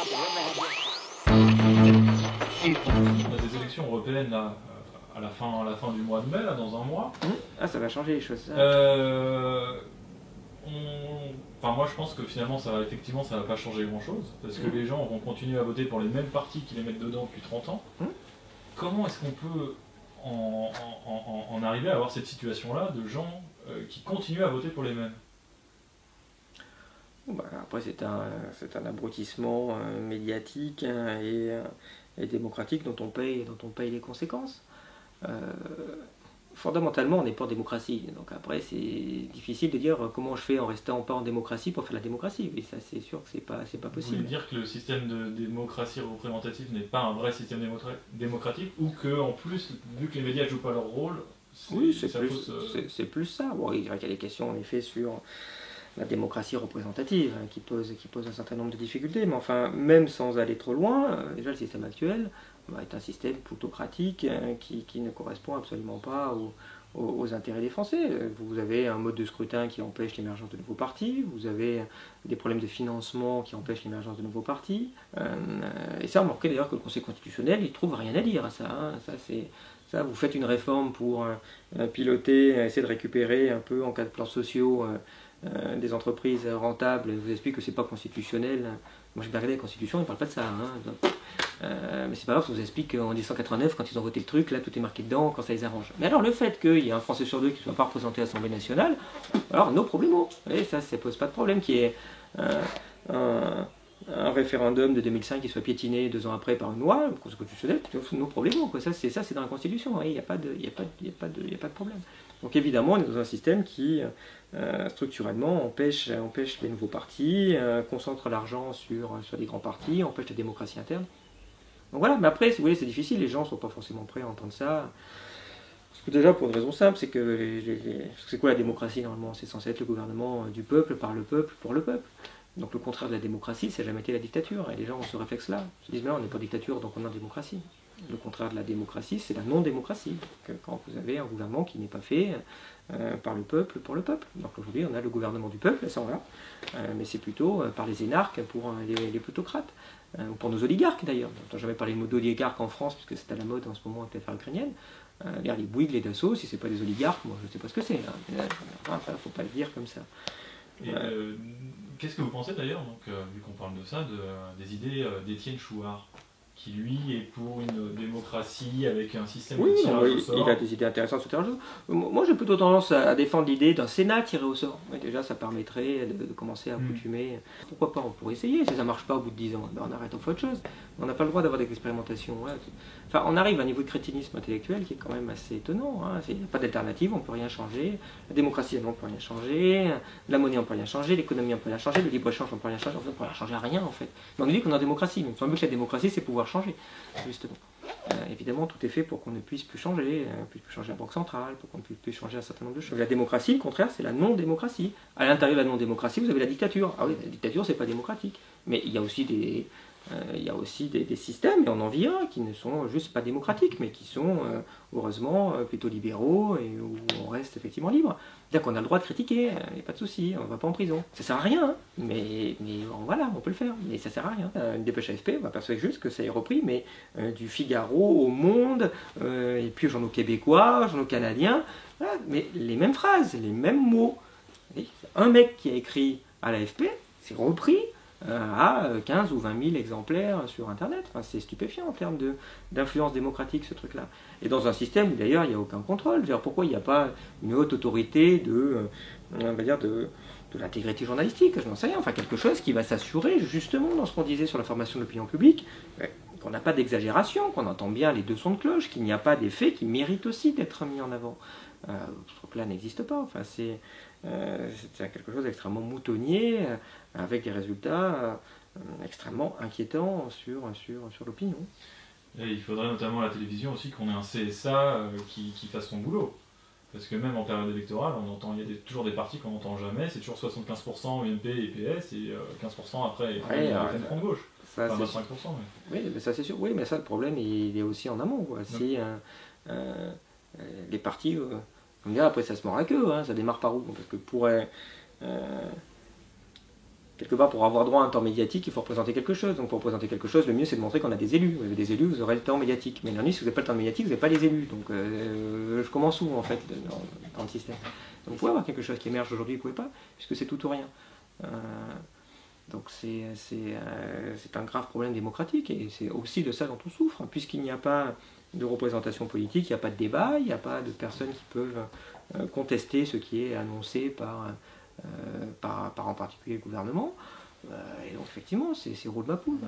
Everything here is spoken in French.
On a des élections européennes là, à la fin du mois de mai, là, dans un mois. Ah, ça va changer les choses, ça. Enfin, moi je pense que finalement effectivement ça va pas changer grand chose, parce que les gens vont continuer à voter pour les mêmes partis qui les mettent dedans depuis 30 ans. Comment est-ce qu'on peut en arriver à avoir cette situation-là de gens qui continuent à voter pour les mêmes? Bah, après, c'est un abrutissement médiatique et démocratique dont on paye les conséquences. Fondamentalement, on n'est pas en démocratie. Donc après, c'est difficile de dire comment je fais en restant pas en démocratie pour faire la démocratie. Mais ça, c'est sûr que c'est pas possible. Vous voulez dire que le système de démocratie représentative n'est pas un vrai système démocratique, ou que en plus, vu que les médias jouent pas leur rôle, c'est plus ça. Bon, il y a des questions en effet sur la démocratie représentative qui pose un certain nombre de difficultés. Mais enfin, même sans aller trop loin, déjà le système actuel est un système plutocratique qui ne correspond absolument pas aux intérêts des Français. Vous avez un mode de scrutin qui empêche l'émergence de nouveaux partis, vous avez des problèmes de financement qui empêchent l'émergence de nouveaux partis. Et ça, remarquez d'ailleurs que le Conseil constitutionnel, il ne trouve rien à dire à ça. Ça, vous faites une réforme pour piloter, essayer de récupérer un peu en cas de plans sociaux des entreprises rentables, vous explique que c'est pas constitutionnel. Moi j'ai bien regardé la Constitution, ils ne parlent pas de ça. Mais c'est pas grave, ça vous explique qu'en 1989, quand ils ont voté le truc, là tout est marqué dedans, quand ça les arrange. Mais alors le fait qu'il y ait un Français sur deux qui ne soit pas représenté à l'Assemblée nationale, alors nos problèmes. Et ça pose pas de problème qu'il y ait un référendum de 2005 qui soit piétiné 2 ans après par une loi constitutionnelle, c'est nos problèmes. Ça c'est dans la Constitution, il n'y a pas de problème. Donc évidemment, on est dans un système qui structurellement empêche les nouveaux partis, concentre l'argent sur les grands partis, empêche la démocratie interne. Donc voilà, mais après, vous voyez, c'est difficile, les gens ne sont pas forcément prêts à entendre ça. Parce que déjà, pour une raison simple, c'est que c'est quoi la démocratie normalement? C'est censé être le gouvernement du peuple, par le peuple, pour le peuple. Donc le contraire de la démocratie, ça n'a jamais été la dictature. Et les gens ont ce réflexe-là. Ils se disent, mais non, on n'est pas dictature, donc on est en démocratie. Le contraire de la démocratie, c'est la non-démocratie. Quand vous avez un gouvernement qui n'est pas fait par le peuple, pour le peuple. Donc aujourd'hui, on a le gouvernement du peuple, ça on va. Mais c'est plutôt par les énarques pour les plutocrates. Ou pour nos oligarques d'ailleurs. On n'a jamais parlé de mot d'oligarque en France, puisque c'est à la mode en ce moment avec l'affaire ukrainienne. Les Bouygues, les Dassault, si c'est pas des oligarques, moi je ne sais pas ce que c'est. Il ne faut pas le dire comme ça. Et qu'est-ce que vous pensez d'ailleurs, vu qu'on parle de ça, des idées d'Étienne Chouard, qui lui est pour une démocratie avec un système de tirage au sort? Il a des idées intéressantes sur tirage au sort. Moi j'ai plutôt tendance à défendre l'idée d'un Sénat tiré au sort. Mais déjà ça permettrait de commencer à accoutumer. Pourquoi pas, on pourrait essayer. Si ça ne marche pas au bout de 10 ans, on arrête, on fait autre chose. On n'a pas le droit d'avoir des expérimentations. Enfin, on arrive à un niveau de crétinisme intellectuel qui est quand même assez étonnant. Il n'y a pas d'alternative, on ne peut rien changer. La démocratie, on ne peut rien changer. La monnaie, on ne peut rien changer. L'économie, on ne peut rien changer. Le libre-échange, on ne peut rien changer. On ne peut rien changer à rien en fait. Mais on nous dit qu'on est en démocratie. Mais il me semble que la démocratie, c'est pouvoir changer, justement. Évidemment, tout est fait pour qu'on ne puisse plus changer, la banque centrale, pour qu'on ne puisse plus changer un certain nombre de choses. La démocratie, le contraire, c'est la non-démocratie. À l'intérieur de la non-démocratie, vous avez la dictature. Ah oui, la dictature, c'est pas démocratique. Mais il y a aussi des systèmes, et on en vit un, qui ne sont juste pas démocratiques, mais qui sont heureusement plutôt libéraux, et où on reste effectivement libre. C'est-à-dire qu'on a le droit de critiquer, il n'y a pas de souci, on ne va pas en prison. Ça sert à rien, hein, mais voilà, on peut le faire, mais ça sert à rien. Une dépêche AFP, on va persuader juste que ça est repris, mais du Figaro au Monde, et puis aux journaux québécois, aux journaux canadiens, voilà, mais les mêmes phrases, les mêmes mots. Un mec qui a écrit à l'AFP, c'est repris à 15 ou 20 000 exemplaires sur Internet. Enfin, c'est stupéfiant en termes d'influence démocratique, ce truc-là. Et dans un système où d'ailleurs il n'y a aucun contrôle. Pourquoi il n'y a pas une haute autorité de l'intégrité journalistique? Je n'en sais rien. Enfin, quelque chose qui va s'assurer justement dans ce qu'on disait sur la formation de l'opinion publique, qu'on n'a pas d'exagération, qu'on entend bien les deux sons de cloche, qu'il n'y a pas des faits qui méritent aussi d'être mis en avant. Ce truc-là n'existe pas. Enfin, c'est quelque chose d'extrêmement moutonnier, avec des résultats extrêmement inquiétants sur l'opinion. Et il faudrait notamment à la télévision aussi qu'on ait un CSA qui fasse son boulot. Parce que même en période électorale, il y a toujours des partis qu'on n'entend jamais, c'est toujours 75% UMP et PS, et 15% après Front de gauche. Ça, enfin, 25%. Mais... Oui, mais ça c'est sûr. Oui, mais ça, le problème, il est aussi en amont. Si les partis... on dirait après ça se mord à queue, ça démarre par où? Parce que quelque part, pour avoir droit à un temps médiatique, il faut représenter quelque chose. Donc pour représenter quelque chose, le mieux c'est de montrer qu'on a des élus. Vous avez des élus, vous aurez le temps médiatique. Mais si vous n'avez pas le temps médiatique, vous n'avez pas les élus. Donc je commence où en fait dans le système? Donc vous pouvez avoir quelque chose qui émerge aujourd'hui, vous ne pouvez pas, puisque c'est tout ou rien. Donc c'est un grave problème démocratique et c'est aussi de ça dont on souffre, puisqu'il n'y a pas de représentation politique, il n'y a pas de débat, il n'y a pas de personnes qui peuvent contester ce qui est annoncé par en particulier le gouvernement. Et donc effectivement, c'est roue de ma poule.